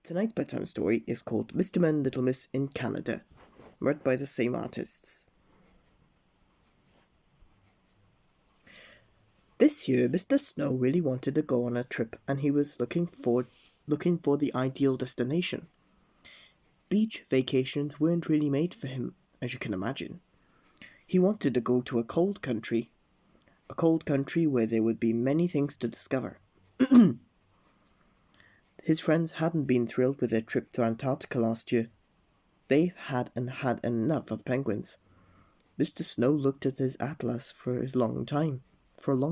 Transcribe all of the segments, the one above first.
Tonight's bedtime story is called Mr. and Little Miss in Canada, read by the same artists. This year, Mr. Snow really wanted to go on a trip, and he was looking for the ideal destination. Beach vacations weren't really made for him, as you can imagine. He wanted to go to a cold country where there would be many things to discover. His friends hadn't been thrilled with their trip to Antarctica last year. They had enough of penguins. Mr. Snow looked at his atlas for a long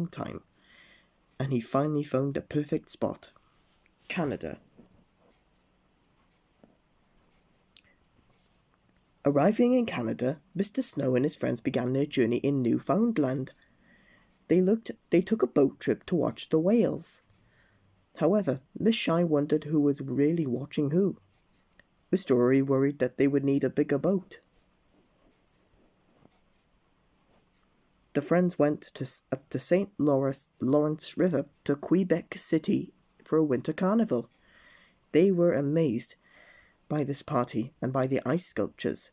time, and he finally found a perfect spot. Canada. Arriving in Canada, Mr. Snow and his friends began their journey in Newfoundland. They took a boat trip to watch the whales. However, Miss Shy wondered who was really watching who. Mr. Rory worried that they would need a bigger boat. The friends went up to St. Lawrence River to Quebec City for a winter carnival. They were amazed by this party and by the ice sculptures,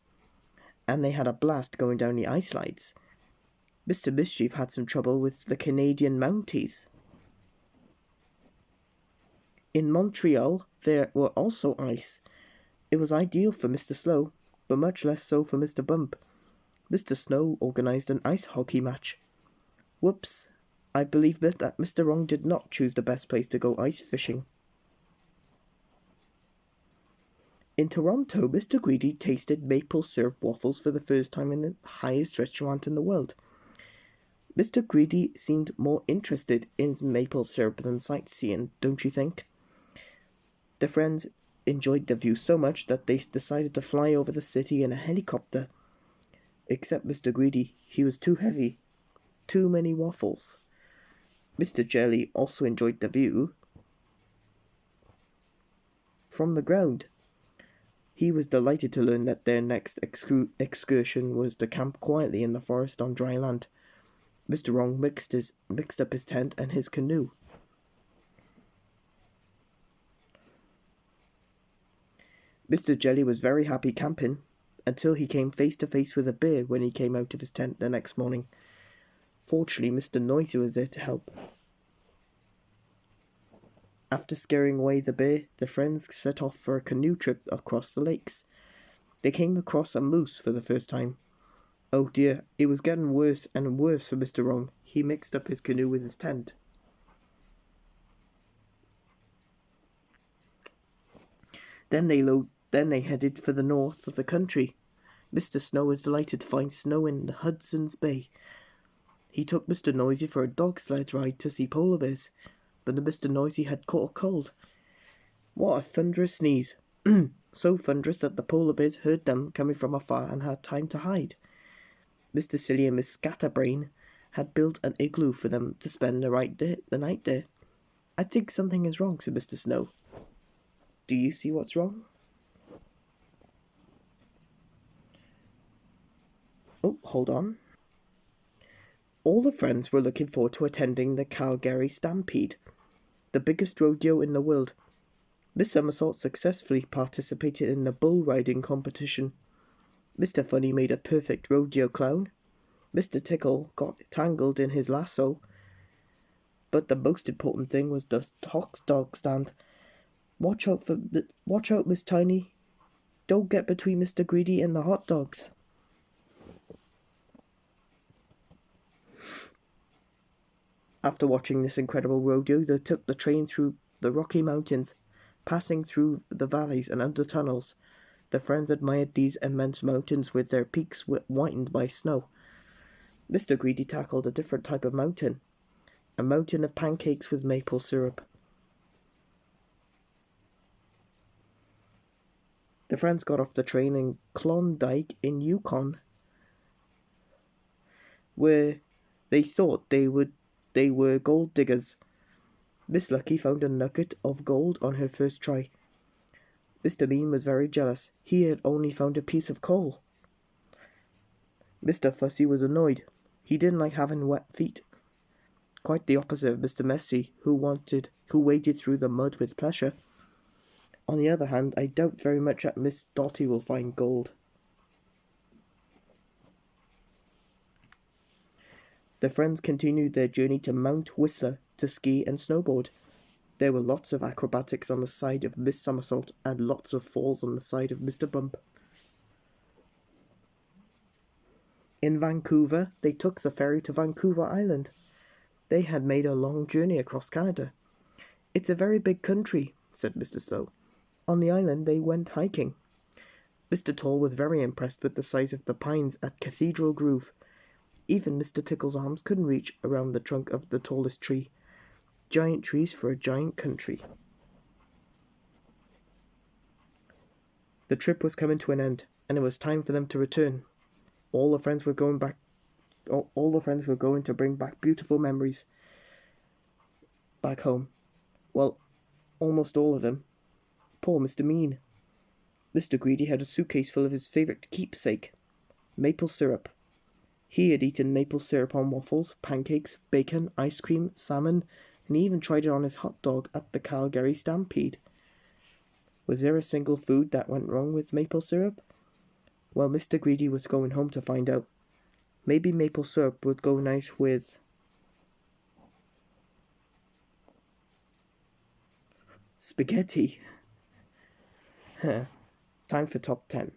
and they had a blast going down the ice slides. Mr. Mischief had some trouble with the Canadian Mounties. In Montreal, there were also ice. It was ideal for Mr. Slow, but much less so for Mr. Bump. Mr. Snow organised an ice hockey match. Whoops, I believe that Mr. Wrong did not choose the best place to go ice fishing. In Toronto, Mr. Greedy tasted maple syrup waffles for the first time in the highest restaurant in the world. Mr. Greedy seemed more interested in maple syrup than sightseeing, don't you think? The friends enjoyed the view so much that they decided to fly over the city in a helicopter. Except Mr. Greedy, he was too heavy. Too many waffles. Mr. Jelly also enjoyed the view from the ground. He was delighted to learn that their next excursion was to camp quietly in the forest on dry land. Mr. Wrong mixed up his tent and his canoe. Mr. Jelly was very happy camping, until he came face to face with a bear when he came out of his tent the next morning. Fortunately, Mr. Noisy was there to help. After scaring away the bear, the friends set off for a canoe trip across the lakes. They came across a moose for the first time. Oh dear, it was getting worse and worse for Mr. Wrong. He mixed up his canoe with his tent. Then they headed for the north of the country. Mr. Snow was delighted to find snow in Hudson's Bay. He took Mr. Noisy for a dog sled ride to see polar bears, but Mr. Noisy had caught a cold. What a thunderous sneeze! So thunderous that the polar bears heard them coming from afar and had time to hide. Mr. Silly and Miss Scatterbrain had built an igloo for them to spend the night there. I think something is wrong, said Mr. Snow. Do you see what's wrong? Oh, hold on. All the friends were looking forward to attending the Calgary Stampede, the biggest rodeo in the world. Miss Somersault successfully participated in the bull riding competition. Mr. Funny made a perfect rodeo clown. Mr. Tickle got tangled in his lasso. But the most important thing was the hot dog stand. Watch out, Miss Tiny. Don't get between Mr. Greedy and the hot dogs. After watching this incredible rodeo, they took the train through the Rocky Mountains, passing through the valleys and under tunnels. The friends admired these immense mountains with their peaks whitened by snow. Mr. Greedy tackled a different type of mountain, a mountain of pancakes with maple syrup. The friends got off the train in Klondike in Yukon, where they thought they were gold diggers. Miss Lucky found a nugget of gold on her first try. Mr. Bean was very jealous. He had only found a piece of coal. Mr. Fussy was annoyed. He didn't like having wet feet. Quite the opposite of Mr. Messy, who waded through the mud with pleasure. On the other hand, I doubt very much that Miss Dotty will find gold. The friends continued their journey to Mount Whistler to ski and snowboard. There were lots of acrobatics on the side of Miss Somersault and lots of falls on the side of Mr. Bump. In Vancouver, they took the ferry to Vancouver Island. They had made a long journey across Canada. "It's a very big country," said Mr. Snow. On the island they went hiking. Mr. Tall was very impressed with the size of the pines at Cathedral Grove. Even Mr. Tickle's arms couldn't reach around the trunk of the tallest tree. Giant trees for a giant country. The trip was coming to an end, and it was time for them to return. All the friends were going to bring back beautiful memories back home. Well, almost all of them. Poor Mr. Mean. Mr. Greedy had a suitcase full of his favourite keepsake, maple syrup. He had eaten maple syrup on waffles, pancakes, bacon, ice cream, salmon, and he even tried it on his hot dog at the Calgary Stampede. Was there a single food that went wrong with maple syrup? Well, Mr. Greedy was going home to find out. Maybe maple syrup would go nice with spaghetti. Time for top 10.